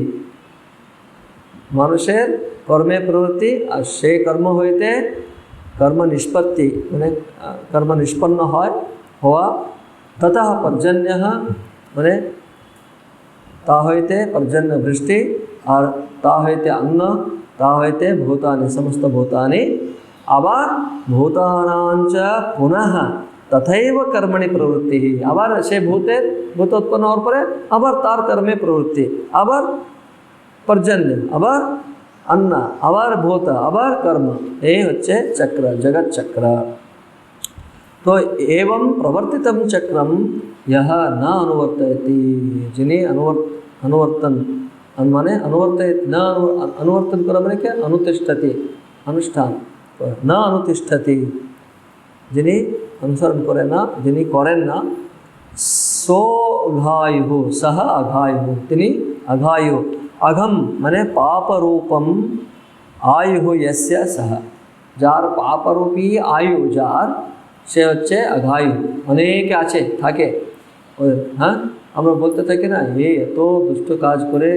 मनुष्यर कर्मे प्रवृत्ति, और से कर्म होते कर्म निष्पत्ति, माने कर्म निष्पन्न हुआ। ततः पर्जन्य, माने ता होते पर्जन्य वृष्टि, और ता होते अन्न, ता होते भूतानि, समस्त भूतानि, आबार भूतानांच पुनः तथैव कर्मणि प्रवृत्ति, आबार से भूतेर भूत उत्पन्न और परे आबार तार कर्मे प्रवृत्ति, आबार पर्जन्य, आबार अन्न, आबार भूत, आबार कर्म, ये होच्छे चक्र, जगत चक्र। तो एवं प्रवर्तितम चक्रम यह न अनुवर्तयति, जिन्हें अनुवर्तन माने अनुवर्तयति, न अनुवर्तन करो माने क्या? अनुतिष्ठति, अनुष्ठान, न अनुतिष्ठति, जिन्हें अनुसरण करे ना, जिन्हें करें ना, सो अघायु, सह अघायु, तिनी अघायु, अघम माने पाप रूपम आयु यस्य सह, जार पाप रूपी आयु जार से হচ্ছে अघायु, অনেকে আছে থাকে। হ্যাঁ, আমরা বলতে থাকি না, এই এত দুষ্ট কাজ করে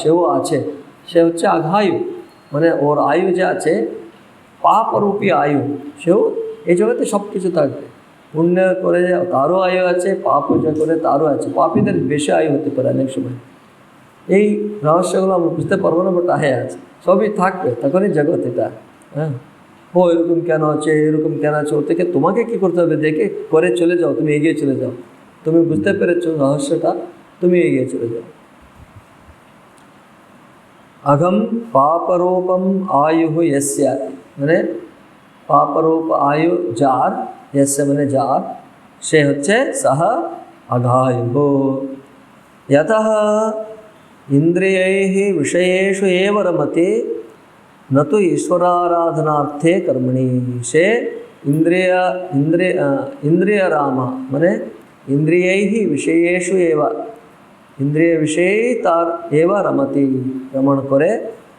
সেও আছে, সে হচ্ছে अघायु, মানে ওর আয়ু যে আছে পাপরূপী আয়ু, সেও এই জগতে সব কিছু থাকবে। পুণ্য করে তারও আয়ু আছে, পাপ পূজা করে তারও আছে। পাপীদের বেশি আয়ু হতে পারে অনেক সময়। এই রহস্যগুলো আমরা বুঝতে পারবো না, বাট আছে, সবই থাকবে, তখনই জগৎ এটা। হ্যাঁ, ও এরকম কেন আছে, এরকম কেন আছে, ওর থেকে তোমাকে কী করতে হবে? দেখে করে চলে যাও, তুমি এগিয়ে চলে যাও। তুমি বুঝতে পেরেছো রহস্যটা, তুমি এগিয়ে চলে যাও। अघम पापरूपम आयु यस्य मैंने पापरूप आयु जार यस्य मैंने जार से होच्छे सह अघायु यतः इंद्रियैः विषयेषु एव रमते न तो ईश्वराराधनार्थे कर्मणि से इंद्रिय राम माने इंद्रियैः विषयेषु एव इंद्रिय विषय तार एव रमति रमण करे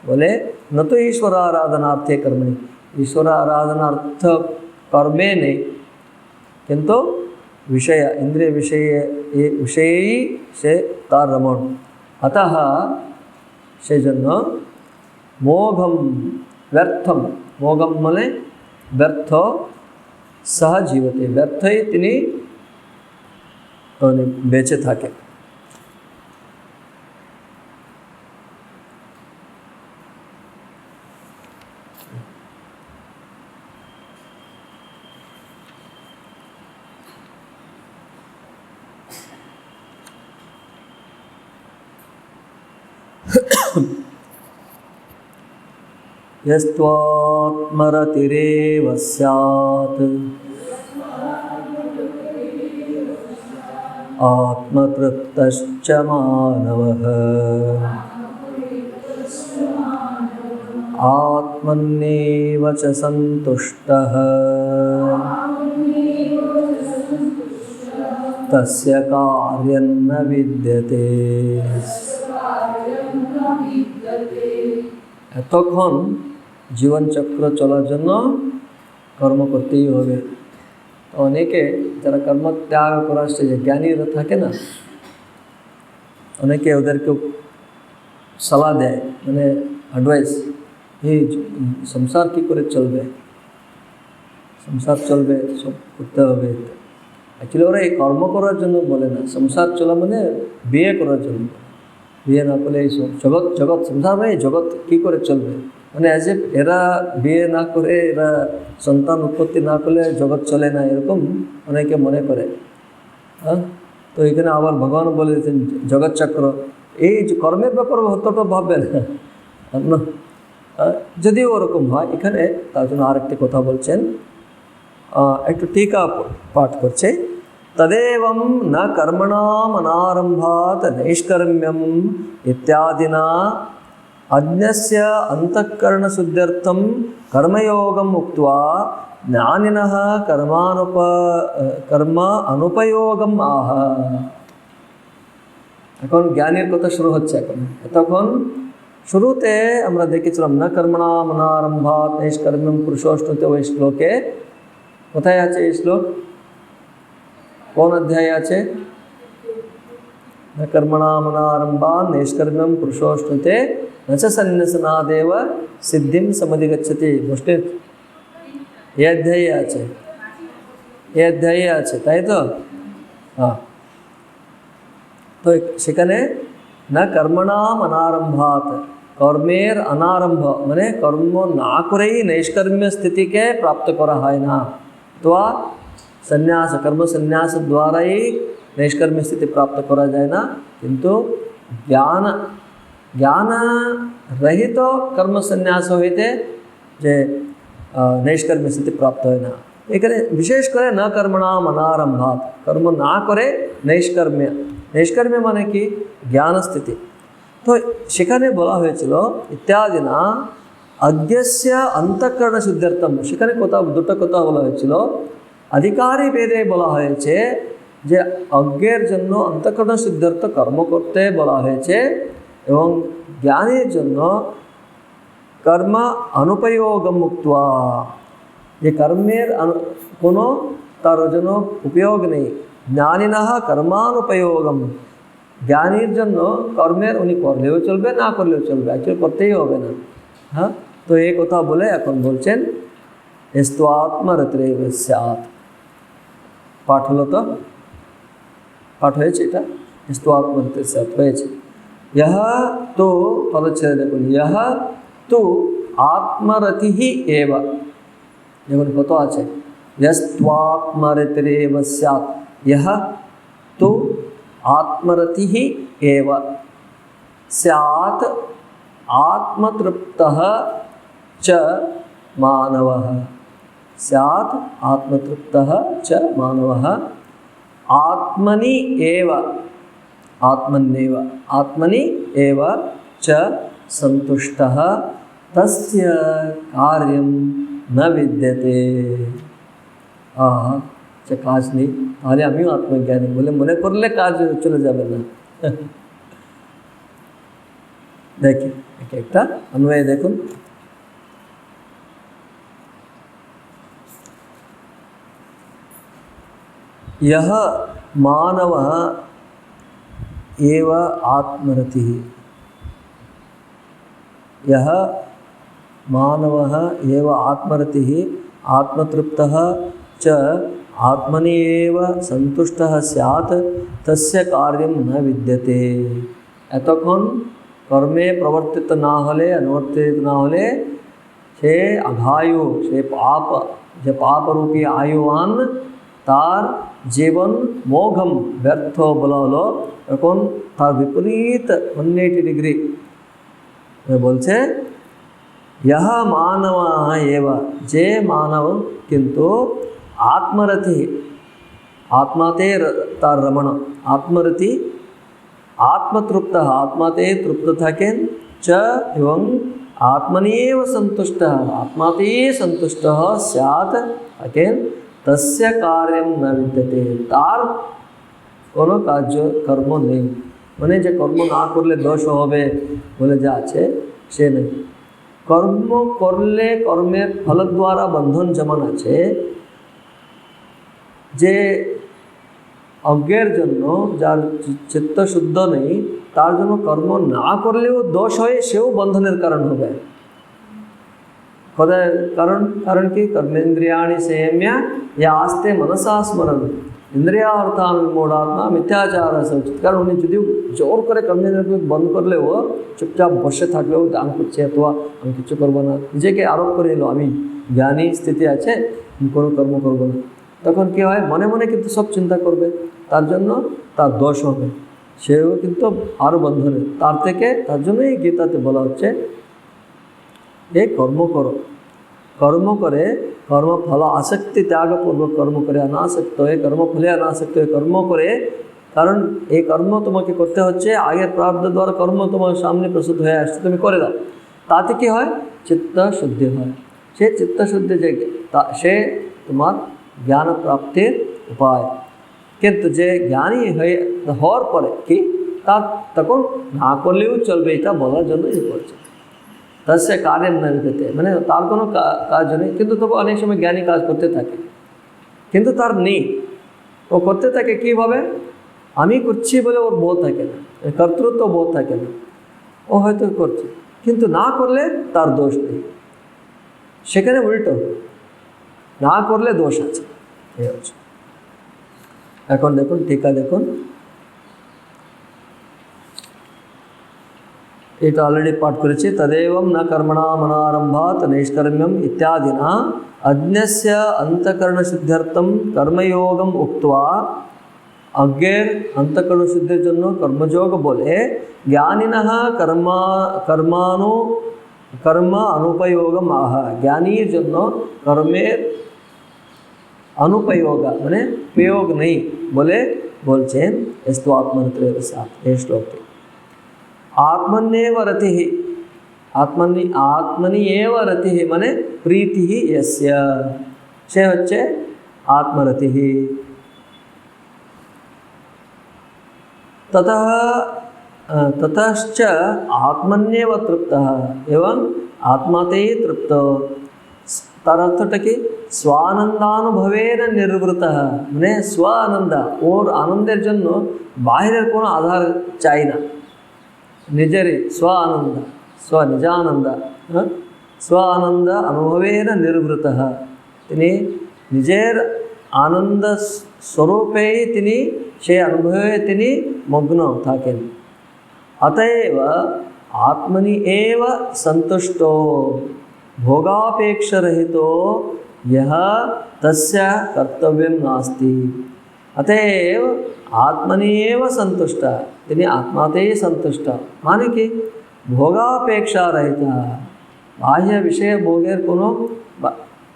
बोले न तो ईश्वराराधनार्थे कर्मणि ईश्वराराधनार्थ कर्मे नहीं किंतु विषय इंद्रिय विषय से तार रमण अतः से जन्म मोघम व्यर्थम मोघम मने व्यर्थ सह जीवते व्यर्थ ही तिनी बेचे थाके यस्त्वात्मरतिरेव स्यात् आत्मतृप्तश्च मानवः आत्मन्येव च सन्तुष्टः तस्य कार्यं न विद्यते এতক্ষণ জীবন চক্র চলার জন্য কর্ম করতেই হবে। তো অনেকে যারা কর্ম ত্যাগ করার স্টেজে জ্ঞানীরা থাকে না, অনেকে ওদেরকে সালাহ দেয়, মানে অ্যাডভাইস, এই সংসার কী করে চলবে, সংসার চলবে সব করতে হবে। অ্যাকচুয়ালি ওরা এই কর্ম করার জন্য বলে না, সংসার চলা মানে বিয়ে করার জন্য। বিয়ে না করলে এই জগৎ জগৎ সংসার নেই, জগৎ কী করে চলবে, মানে অ্যাজ এফ এরা বিয়ে না করে, এরা সন্তান উৎপত্তি না করলে জগৎ চলে না, এরকম অনেকে মনে করে। হ্যাঁ, তো এখানে আবার ভগবান বলে দিয়েছেন জগৎ চক্র, এই যে কর্মের ব্যাপারে অতটা ভাববে না, যদিও ওরকম হয়। এখানে তার জন্য আরেকটি কথা বলছেন, একটু टीका पाठ করছে। तदेवं न कर्मणाम् अनारम्भात् नैष्कर्म्यम् इत्यादिना अज्ञस्य अन्तःकरणशुद्ध्यर्थं कर्मयोगम् उक्त्वा ज्ञानिनः कर्म अनुपयोगम् आह। এখন জ্ঞানের কথা শুরু হচ্ছে। তখন শুরুতে আমরা দেখেছিলাম না কর্মণাম অনারম্ভাৎ নৈষ্কর্ম্যম পুরুষোষ্টতে, ওই শ্লোকে কোথায় আছে এই শ্লোক, কোন অধ্যায় আছে? ন কর্মণাম অনারম্ভাৎ নৈষ্কর্ম্যম পুরুষোষ্টতে ন চ সন্ন্যাসনাদেব সিদ্ধিম সমধিগচ্ছতি। মুষ্টির এই অধ্যায়ে আছে, এই অধ্যায়ে আছে, তাই তো? হ্যাঁ, তো সেখানে না কর্মণাম অনারম্ভাৎ, কর্মের অনারম্ভ মানে কর্ম না করেই নৈষ্কর্ম্য স্থিতিকে প্রাপ্ত করা হয় না। তো সন্ন্যাস, কর্ম সন্ন্যাস দ্বারাই নৈষ্কর্ম্য স্থিতি প্রাপ্ত করা যায় না, কিন্তু জ্ঞান রহিত কর্ম সন্ন্যাস হইতে যে নৈষ্কর্ম্য স্থিতি প্রাপ্ত হয় না। এখানে বিশেষ করে না কর্মণাম অনারম্ভাৎ, কর্ম না করে নৈষ্কর্ম্য, নৈষ্কর্ম্য মানে কি? জ্ঞান স্থিতি। তো সেখানে বলা হয়েছিল ইত্যাদি না অজ্ঞস্য অন্তঃকরণ শুদ্ধার্থম, সেখানে দুটো কথা বলা হয়েছিল। অধিকারী ভেদে বলা হয়েছে যে অজ্ঞের জন্য অন্তঃকরণ শুদ্ধার্থ কর্ম করতে বলা হয়েছে, এবং জ্ঞানের জন্য কর্ম অনুপয়োগম মুক্তা, যে কর্মের কোনো তার জন্য উপয়োগ নেই। জ্ঞানিনঃ কর্মানুপয়োগম, জ্ঞানীর জন্য কর্মের উনি করলেও চলবে, না করলেও চলবে, অ্যাকচুয়ালি করতেই হবে না। হ্যাঁ, তো এই কথা বলে এখন বলছেন স্ত্বাত্মরতিরেব স্যাৎ। পাঠ হলো তো? পাঠ হয়েছে, এটা স্ত্বাত্মরতিরেব স্যাৎ হয়েছে। यह तो পদচ্ছেদে দেখুন, यह तो आत्मरति ही एव, দেখুন কত আছে, यस्त्वात्मरतिरेव स्यात्, यह तो आत्मरति ही एव स्यात् आत्मतृप्तः च मानवः स्यात् आत्मतृप्तः च मानवः आत्मनि एव आत्मन्येव आत्मनि एव च संतुष्टः तस्य कार्यं न विद्यते। আচ্ছা কাজ নেই, তাহলে আমিও আত্মজ্ঞানী বলে মনে করলে কাজ চলে যাবে না। দেখি একটা अन्वय দেখুন। यह मानवः एव आत्मरतिः यह मानवः एव आत्मरतिः आत्मतृप्तः च आत्मनि एव संतुष्टः स्यात् तस्य कार्यं न विद्यते। এতক্ষণ কর্মে প্রবর্তিত না হলে অনুবর্তিত না হলে সে আঘায়ু, সে পাপ, যে পাপরূপী আয়ুয়ান তার জীবন মোঘম ব্যর্থ বলা হলো। এখন তার বিপরীত 180 ডিগ্রি বলছে यह मानव एव जे मानव किंतु आत्मरति आत्माते तार रमण आत्मरति आत्मतृप्त आत्माते तृप्त थके च एवं आत्मनेव संतुष्ट आत्माते संतुष्ट स्यात् अकेन तस्य कार्यं न विद्यते तार कोनो कार्य कर्म नहीं মানে যে কর্ম না করলে দোষ হবে বলে যা আছে সে নেই। কর্ম করলে কর্মের ফল দ্বারা বন্ধন যেমন আছে, যে অজ্ঞের জন্য যার চিত্ত শুদ্ধ নেই তার জন্য কর্ম না করলেও দোষ হয়, সেও বন্ধনের কারণ হবে। কারণ কারণ কি কর্মেন্দ্রিয়াণি संयम्य या आस्ते मनसा स्मरण इंद्रियार्थान विमूढ़ात्मा मिथ्याचार संचित। কারণ উনি যদি জোর করে কর্মেন্দ্রিয়কে বন্ধ করলে ও চুপচাপ বসে থাকলেও দান করছে অথবা আমি কিছু করবো না, নিজেকে আরোপ করে নিল আমি জ্ঞানী স্থিতি আছে কোনো কর্ম করবো না, তখন কী হয় মনে মনে কিন্তু সব চিন্তা করবে, তার জন্য তার দোষ হবে, সেও কিন্তু আরও বন্ধনে তার থেকে। তার জন্যই গীতাতে বলা হচ্ছে এই কর্ম করো, কর্ম করে কর্মফল আসক্তি ত্যাগপূর্বক কর্ম করে অনাসক্ত হয়ে কর্মফলে অনাসক্ত হয়ে কর্ম করে। কারণ এই কর্ম তোমাকে করতে হচ্ছে, আগের প্রারব্ধ দ্বারা কর্ম তোমার সামনে প্রস্তুত হয়ে আসছে, তুমি করে দাও, তাতে কী হয় চিত্ত শুদ্ধি হয়। সে চিত্তশুদ্ধি যে সে তোমার জ্ঞান প্রাপ্তির উপায়। কিন্তু যে জ্ঞানী হওয়ার পরে কি তার তখন না করলেও চলবে, এটা বলার জন্য এই করছে তস্য কার্যম ন বিদ্যতে, মানে তার কোনো কাজ নেই, কিন্তু তবু অনেক সময় জ্ঞানী কাজ করতে থাকে কিন্তু তার নেই, ও করতে থাকে কীভাবে আমি করছি বলে ওর বোধ থাকে না, কর্তৃত্ব বোধ থাকে না, ও হয়তো করছে কিন্তু না করলে তার দোষ নেই, সেখানে উল্টো না করলে দোষ আছে। এই হচ্ছে এখন দেখুন টিকা দেখুন, এটা অলরেডি পাঠ করেছি। তদেবং ন কর্মণাম অনারম্ভাৎ নৈষ্কর্ম্যম ইত্যাদিনা অজ্ঞস্য অন্তঃকরণ শুদ্ধ্যর্থম কর্মযোগম উক্ত্বা, অজ্ঞের অন্তঃকরণ শুদ্ধির জন্য কর্মযোগ বলে, জ্ঞানিনঃ কর্ম অনুপয়োগম আহ, জ্ঞানীর জন্য কর্মের অনুপয়োগ মানে প্রয়োগ নেই বলে বলছেন। এস্তু আত্মনিত্রের সাথ এই শ্লোকে आत्मन्येव रतिः आत्मनि एव रतिः माने प्रीतिः यस्य से হচ্ছে आत्मरतिः। ततश्च आत्मन्येव तृप्तः एवं आत्मातेই तृप्त। তার অর্থটা কি স্বানন্দানুভবেন নির্বৃতः মানে স্ব আনন্দ, ওর আনন্দের জন্য বাহিরের কোনো আধার চাই না, নিজেরই স্ব আনন্দ স্ব নিজানন্দ স্ব আনন্দ অনুভবেন নির্বৃতः, তিনি নিজের আনন্দ স্বরূপেই তিনি সেই অনুভবে তিনি মগ্ন থাকেন। অতএব আত্মনি এব সন্তুষ্ট ভোগাপেক্ষারহিত यह तस्य कर्तव्यं नास्ति। अतएव आत्मनि एव संतुष्ट, তিনি आत्माते संतुष्ट माने कि ভোগাপেক্ষা রহিতা, বাহ্য বিষয়ে ভোগের কোনো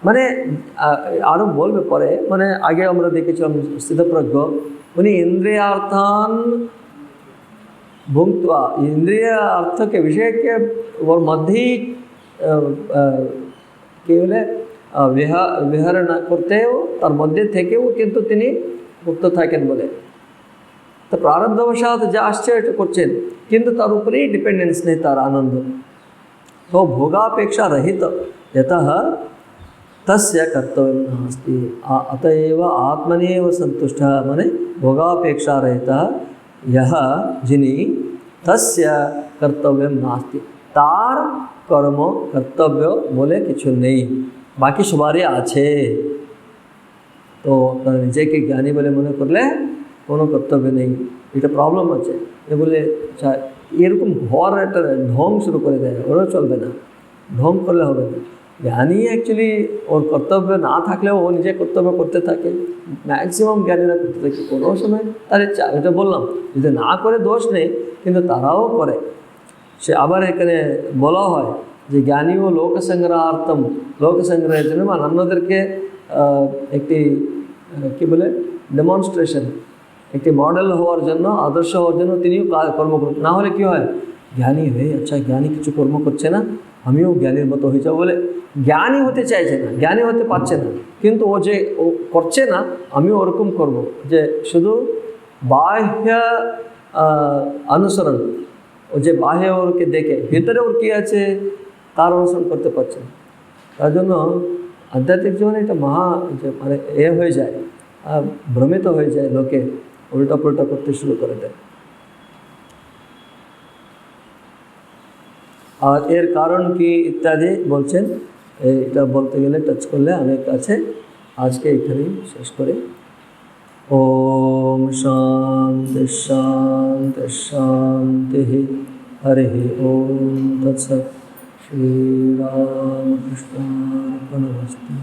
মানে আরও বলবে পরে, মানে আগে আমরা দেখেছিলাম স্থিতপ্রজ্ঞ উনি ইন্দ্রিয়ার্থান ভুক্তা, ইন্দ্রিয় অর্থকে বিষয়কে ওর মধ্যেই কী বলে বিহার না করতেও তার মধ্যে থেকেও কিন্তু তিনি মুক্ত থাকেন বলে। তো প্রারব্ধবশাৎ যা আসছে এটা করছেন, কিন্তু তার উপরেই ডিপেন্ডেন্স নেই তার আনন্দ। তো ভোগাপেক্ষা রহিত यतः तस्य कर्तव्यं नास्ति, अतएव आत्मनेव संतुष्टः, माने भोगापेक्षा रहितः यह जिनी तस्य कर्तव्यं नास्ति, तार कर्म कर्तव्य बोले किछु नहीं, बाकी सबारे आछे। तो নিজেকে জ্ঞানী বলে মনে করলে কোনো কর্তব্য নেই, এটা প্রবলেম আছে। এ বলে আচ্ছা এরকম ঘর একটা ঢং শুরু করে দেয়, ওরাও চলবে না, ঢং করলে হবে না। জ্ঞানী অ্যাকচুয়ালি ওর কর্তব্য না থাকলেও ও নিজে কর্তব্য করতে থাকে, ম্যাক্সিমাম জ্ঞানীরা করতে থাকে। কোনো সময় তার ইচ্ছা, এটা বললাম যদি না করে দোষ নেই, কিন্তু তারাও করে। সে আবার এখানে বলা হয় যে জ্ঞানী ও লোকসংগ্রহার্থম, লোকসংগ্রহের জন্য মানে অন্যদেরকে একটি কী বলে ডেমনস্ট্রেশন, একটি মডেল হওয়ার জন্য, আদর্শ হওয়ার জন্য তিনিও কর্ম করছেন। না হলে কী হয়, জ্ঞানী হয়ে আচ্ছা জ্ঞানী কিছু কর্ম করছে না, আমিও জ্ঞানীর মতো হয়ে যাবো বলে জ্ঞানী হতে চাইছে না, জ্ঞানী হতে পারছে না, কিন্তু ও যে ও করছে না আমিও ওরকম করব, যে শুধু বাহ্য অনুসরণ, ও যে বাহ্য ওরকে দেখে ভিতরে ওর কী আছে তার অনুসরণ করতে পারছে না। তার জন্য আধ্যাত্মিক জীবনে এটা মহা মানে হয়ে যায়, ভ্রমিত হয়ে যায়, লোকে উল্টা পুল্টা করতে শুরু করে দেয়। আর এর কারণ কি ইত্যাদি বলছেন, এটা বলতে গেলে টাচ করলে অনেক আছে। আজকে এখানেই শেষ করে ওম শান্তি শান্তি শান্তি হরি ওম তৎসৎ। শ্রীরামকৃষ্ণার্পণমস্তু।